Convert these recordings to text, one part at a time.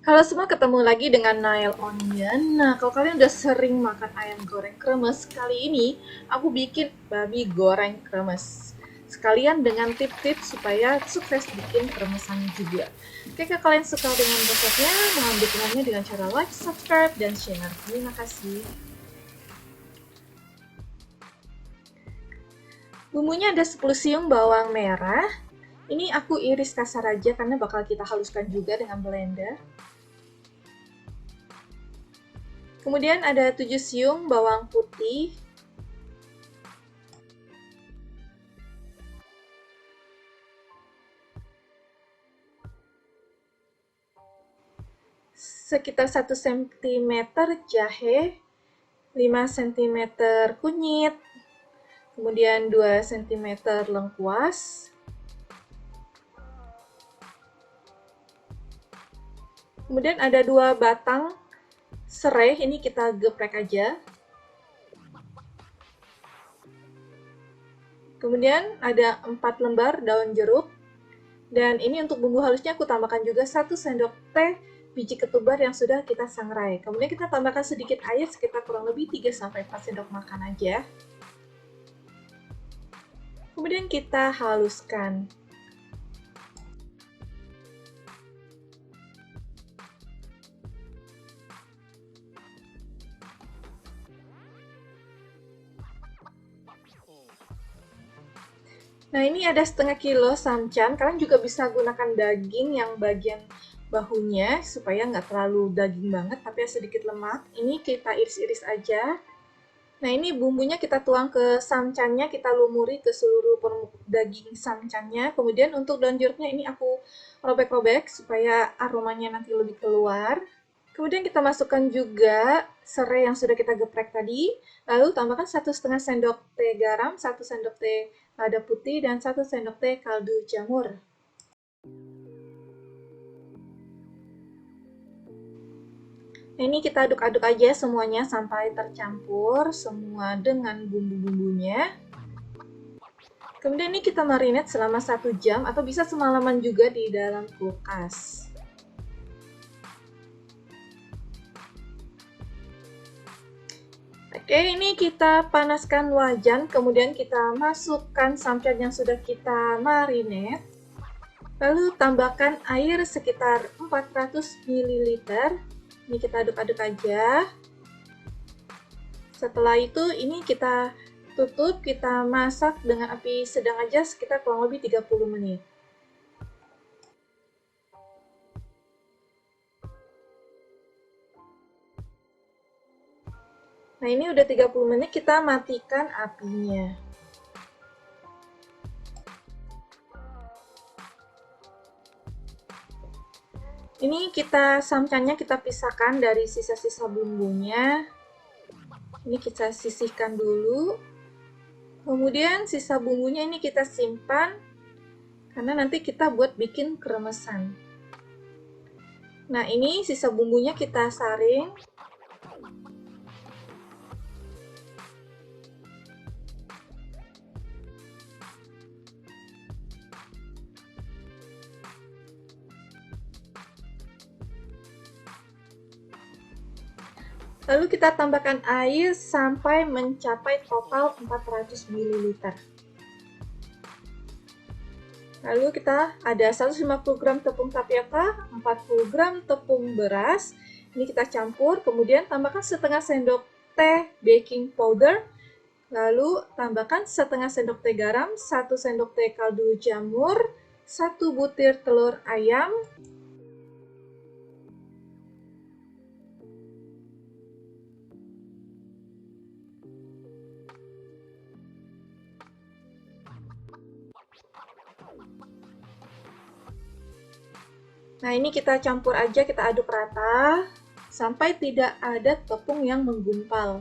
Halo semua, ketemu lagi dengan Nail Onion. Nah, kalau kalian udah sering makan ayam goreng kremes, kali ini aku bikin babi goreng kremes. Sekalian dengan tips-tips supaya sukses bikin kremesan juga. Oke, kalau kalian suka dengan resepnya, mohon dukungannya dengan cara like, subscribe, dan share. Terima kasih. Bumbunya ada 10 siung bawang merah. Ini aku iris kasar aja karena bakal kita haluskan juga dengan blender. Kemudian ada 7 siung bawang putih. Sekitar 1 cm jahe, 5 cm kunyit, kemudian 2 cm lengkuas, kemudian ada 2 batang serai, ini kita geprek aja. Kemudian ada 4 lembar daun jeruk, dan ini untuk bumbu halusnya aku tambahkan juga 1 sendok teh biji ketumbar yang sudah kita sangrai. Kemudian kita tambahkan sedikit air, sekitar kurang lebih 3-4 sendok makan aja. Kemudian kita haluskan. Nah, ini ada setengah kilo samcan. Kalian juga bisa gunakan daging yang bagian bahunya supaya nggak terlalu daging banget, tapi sedikit lemak. Ini kita iris-iris aja. Nah, ini bumbunya kita tuang ke samcannya, kita lumuri ke seluruh daging samcannya. Kemudian untuk daun jeruknya ini aku robek-robek supaya aromanya nanti lebih keluar. Kemudian kita masukkan juga serai yang sudah kita geprek tadi. Lalu tambahkan 1,5 sendok teh garam, 1 sendok teh lada putih, dan 1 sendok teh kaldu jamur. Nah, ini kita aduk-aduk aja semuanya sampai tercampur semua dengan bumbu-bumbunya. Kemudian ini kita marinate selama 1 jam atau bisa semalaman juga di dalam kulkas. Oke, ini kita panaskan wajan, kemudian kita masukkan samcan yang sudah kita marinate. Lalu tambahkan air sekitar 400 ml. Ini kita aduk-aduk aja. Setelah itu ini kita tutup, kita masak dengan api sedang aja sekitar kurang lebih 30 menit. Nah, ini udah 30 menit, kita matikan apinya. Ini samcannya kita pisahkan dari sisa-sisa bumbunya. Ini kita sisihkan dulu. Kemudian sisa bumbunya ini kita simpan karena nanti kita buat bikin kremesan. Nah, ini sisa bumbunya kita saring. Lalu kita tambahkan air sampai mencapai total 400 ml. Lalu kita ada 150 gram tepung tapioka, 40 gram tepung beras. Ini kita campur, kemudian tambahkan setengah sendok teh baking powder. Lalu tambahkan setengah sendok teh garam, 1 sendok teh kaldu jamur, 1 butir telur ayam, nah, ini kita campur aja, kita aduk rata sampai tidak ada tepung yang menggumpal.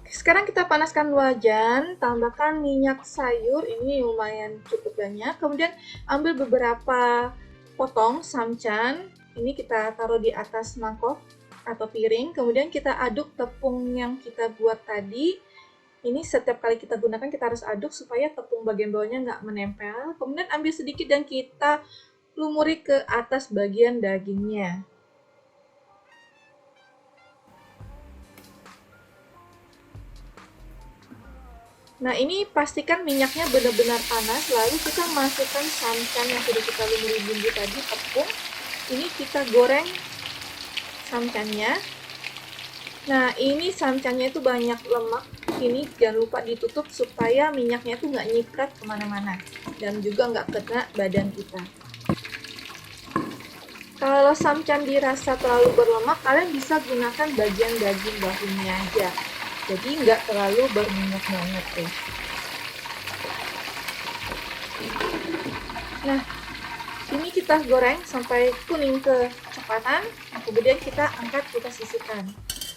Sekarang kita panaskan wajan, tambahkan minyak sayur, ini lumayan cukup banyak. Kemudian ambil beberapa potong samcan, ini kita taruh di atas mangkok atau piring. Kemudian kita aduk tepung yang kita buat tadi. Ini setiap kali kita gunakan kita harus aduk supaya tepung bagian bawahnya nggak menempel. Kemudian ambil sedikit dan kita lumuri ke atas bagian dagingnya. Nah, ini pastikan minyaknya benar-benar panas, lalu kita masukkan santan yang sudah kita lumuri bumbu tadi, tepung. Ini kita goreng santannya. Nah, ini santannya itu banyak lemak. Ini jangan lupa ditutup supaya minyaknya itu nggak nyiprat kemana-mana. Dan juga nggak kena badan kita. Kalau samcan dirasa terlalu berlemak, kalian bisa gunakan bagian daging bahunya aja. Jadi nggak terlalu berminyak banget tuh. Nah, ini kita goreng sampai kuning kecoklatan. Kemudian kita angkat, kita sisihkan.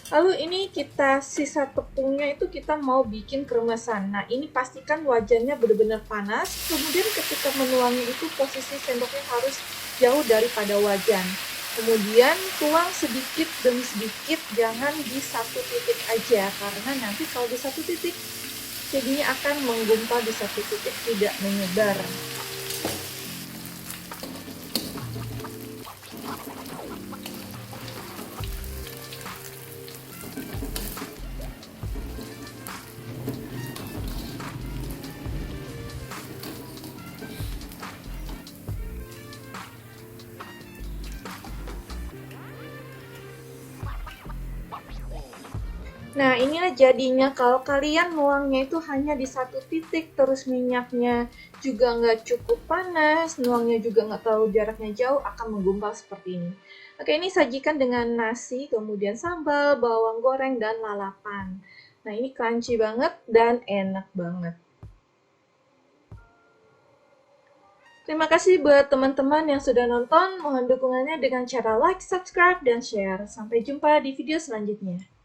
Lalu ini kita sisa tepungnya itu kita mau bikin kremesan. Nah, ini pastikan wajannya benar-benar panas. Kemudian ketika menuangnya itu posisi sendoknya harus jauh daripada wajan. Kemudian tuang sedikit demi sedikit, jangan di satu titik aja. Karena nanti kalau di satu titik, jadinya akan menggumpal di satu titik, tidak menyebar. Nah, inilah jadinya kalau kalian nuangnya itu hanya di satu titik, terus minyaknya juga nggak cukup panas, nuangnya juga nggak terlalu jaraknya jauh, akan menggumpal seperti ini. Oke, ini sajikan dengan nasi, kemudian sambal, bawang goreng, dan lalapan. Nah, ini crunchy banget dan enak banget. Terima kasih buat teman-teman yang sudah nonton. Mohon dukungannya dengan cara like, subscribe, dan share. Sampai jumpa di video selanjutnya.